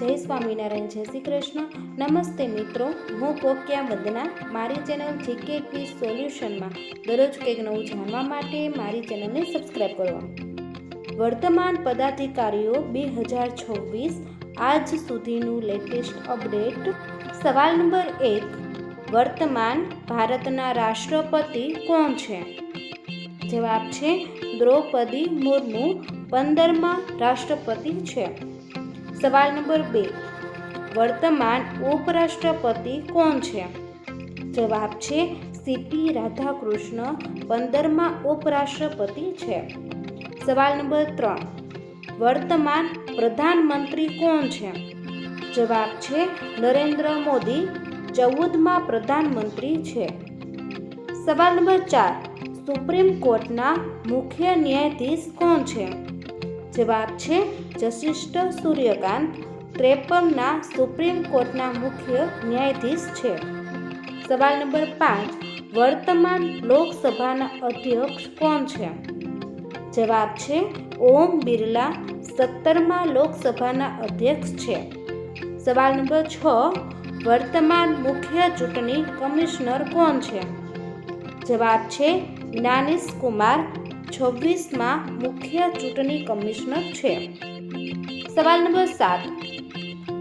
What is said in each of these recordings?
જય સ્વામિનારાયણ, જય શ્રી કૃષ્ણ. નમસ્તે મિત્રો, હું કોક્યા વંદના. મારી ચેનલ જીકે ક્વિઝ સોલ્યુશનમાં દરરોજ કંઈક નવું જાણવા માટે મારી ચેનલને સબસ્ક્રાઈબ કરો. વર્તમાન પદાધિકારીઓ 2026 આજ સુધીનું લેટેસ્ટ અપડેટ. સવાલ નંબર 1, વર્તમાન ભારતના રાષ્ટ્રપતિ કોણ છે? જવાબ છે દ્રૌપદી મુર્મુ 15મા રાષ્ટ્રપતિ છે. સવાલ નંબર 2, વર્તમાન ઉપરાષ્ટ્રપતિ કોણ છે? જવાબ છે સીપી રાધાકૃષ્ણ 15મા ઉપરાષ્ટ્રપતિ છે. સવાલ નંબર 3, વર્તમાન પ્રધાનમંત્રી કોણ છે? જવાબ છે નરેન્દ્ર મોદી 14મા પ્રધાનમંત્રી છે. સવાલ નંબર 4, સુપ્રીમ કોર્ટના મુખ્ય ન્યાયાધીશ કોણ છે? જવાબ છે જસ્ટિસ સૂર્યકાંત 53ના સુપ્રીમ કોર્ટના મુખ્ય ન્યાયાધીશ છે. સવાલ નંબર 5, વર્તમાન લોકસભાના અધ્યક્ષ કોણ છે? જવાબ છે ઓમ બિરલા 17મા લોકસભાના અધ્યક્ષ છે. સવાલ નંબર 6, વર્તમાન મુખ્ય ચૂંટણી કમિશનર કોણ છે? જવાબ છે જ્ઞાનેશ કુમાર 26મા મુખ્ય ચૂંટણી કમિશનર છે. સવાલ નંબર 7,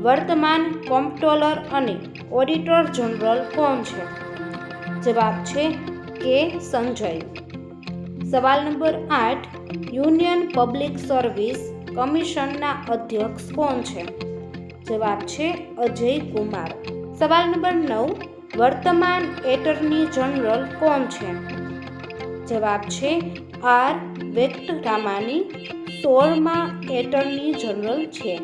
વર્તમાન કોમ્પ્ટ્રોલર અને ઓડિટર જનરલ કોણ છે? જવાબ છે કે સંજય. સવાલ નંબર 8, યુનિયન પબ્લિક સર્વિસ કમિશનના અધ્યક્ષ કોણ છે? જવાબ છે અજય કુમાર. સવાલ નંબર 9, વર્તમાન એટર્ની જનરલ કોણ છે? જવાબ છે આર વેંકટરામાની 16મા એટર્ની જનરલ છે.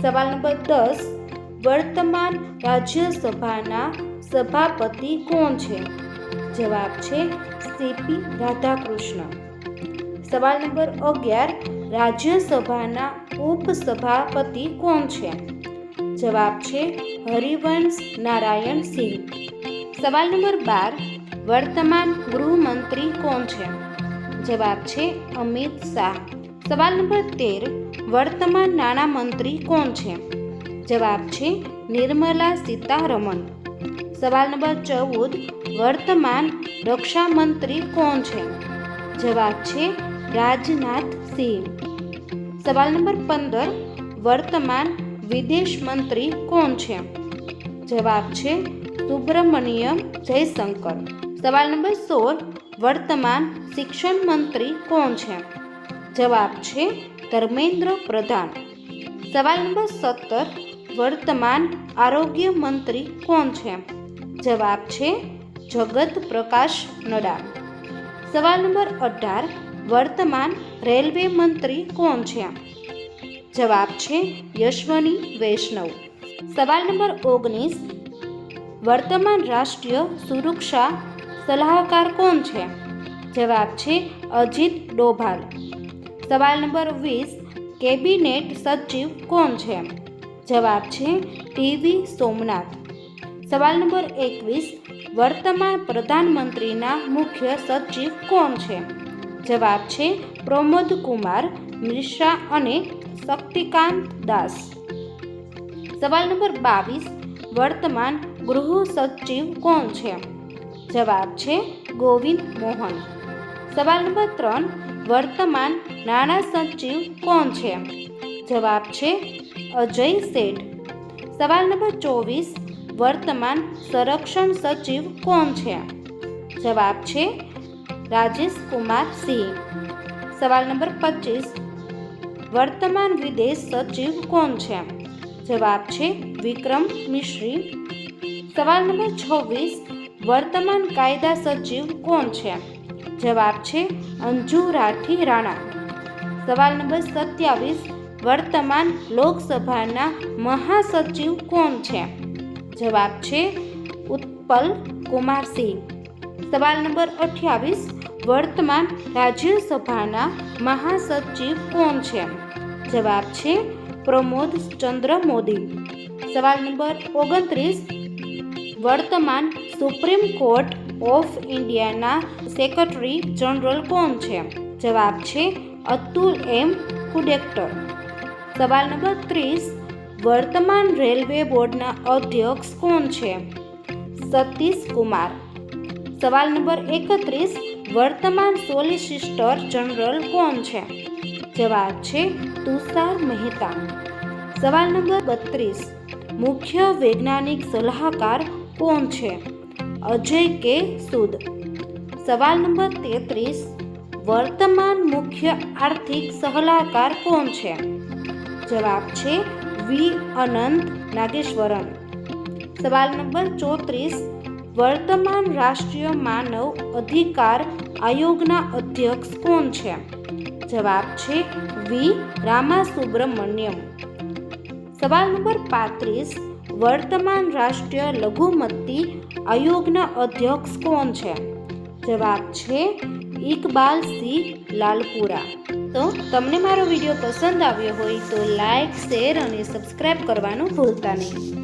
સવાલ નંબર 10, વર્તમાન રાજ્યસભાના સભાપતિ કોણ છે? જવાબ છે સીપી રાધાકૃષ્ણ. સવાલ નંબર 11, રાજ્યસભાના ઉપસભાપતિ કોણ છે? જવાબ છે હરિવંશ નારાયણ સિંહ. સવાલ નંબર 12, વર્તમાન ગૃહમંત્રી કોણ છે? જવાબ છે અમિત શાહ. સવાલ નંબર 13, વર્તમાન નાણામંત્રી કોણ છે? જવાબ છે નિર્મલા સીતારમણ. સવાલ નંબર 14, વર્તમાન રક્ષા મંત્રી કોણ છે? જવાબ છે રાજનાથ સિંહ. સવાલ નંબર 15, વર્તમાન વિદેશ મંત્રી કોણ છે? જવાબ છે સુબ્રમણ્યમ જયશંકર. સવાલ નંબર 16, વર્તમાન શિક્ષણ મંત્રી કોણ છે? જવાબ છે ધર્મેન્દ્ર પ્રધાન. સવાલ નંબર 17, વર્તમાન આરોગ્ય મંત્રી કોણ છે? જવાબ છે જગત પ્રકાશ નડ્ડા. સવાલ નંબર 18, વર્તમાન રેલવે મંત્રી કોણ છે? જવાબ છે યશવની વૈષ્ણવ. સવાલ નંબર 19, વર્તમાન રાષ્ટ્રીય સુરક્ષા સલાહકાર કોણ છે? જવાબ છે અજીત ડોભાલ. સવાલ નંબર 20, કેબિનેટ સચિવ કોણ છે? જવાબ છે ટીવી સોમનાથ. સવાલ નંબર 21, વર્તમાન પ્રધાનમંત્રીના મુખ્ય સચિવ કોણ છે? જવાબ છે પ્રમોદ કુમાર મિશ્રા અને શક્તિકાંત દાસ. સવાલ નંબર 22, વર્તમાન ગૃહ સચિવ કોણ છે? જવાબ છે ગોવિંદ મોહન. સવાલ નંબર 3, વર્તમાન નાણાં સચિવ કોણ છે? જવાબ છે અજય શેઠ. સવાલ નંબર 24, વર્તમાન સંરક્ષણ સચિવ કોણ છે? જવાબ છે રાજેશ કુમાર સિંહ. સવાલ નંબર 25, વર્તમાન વિદેશ સચિવ કોણ છે? જવાબ છે વિક્રમ મિશ્રી. સવાલ નંબર 26, વર્તમાન કાયદા સચિવ કોણ છે? જવાબ છે અંજુ રાઠી રાણા. સવાલ નંબર 27, વર્તમાન લોકસભાના મહાસચિવ કોણ છે? જવાબ છે ઉત્પલ કુમાર સિંહ. સવાલ નંબર 28, વર્તમાન રાજ્યસભાના મહાસચિવ કોણ છે? જવાબ છે પ્રમોદ ચંદ્ર મોદી. સવાલ નંબર 29, વર્તમાન સુપ્રીમ કોર્ટ ઓફ ઇન્ડિયાના સેક્રેટરી જનરલ કોણ છે? જવાબ છે અતુલ એમ ખુડેક્ટર. સવાલ નંબર 30, વર્તમાન રેલવે બોર્ડના અધ્યક્ષ કોણ છે? સતીશ કુમાર. સવાલ નંબર 31, વર્તમાન સોલિસિટર જનરલ કોણ છે? જવાબ છે તુષાર મહેતા. સવાલ નંબર 32, મુખ્ય વૈજ્ઞાનિક સલાહકાર કોણ છે? અજય કે સૂદ. સવાલ નંબર 33, વર્તમાન મુખ્ય આર્થિક સલાહકાર કોણ છે? જવાબ છે વી અનંત નાગેશ્વરન. સવાલ નંબર 34, વર્તમાન રાષ્ટ્રીય માનવ અધિકાર આયોગના અધ્યક્ષ કોણ છે? જવાબ છે વી રામાસુબ્રમણ્યમ. સવાલ નંબર 35, વર્તમાન રાષ્ટ્રીય લઘુમતી આયોગના અધ્યક્ષ કોણ છે? જવાબ છે ઇકબાલ સિંહ લાલપુરા. તો તમને મારો વિડીયો પસંદ આવ્યો હોય તો લાઈક, શેર અને સબસ્ક્રાઈબ કરવાનું ભૂલતા નહીં.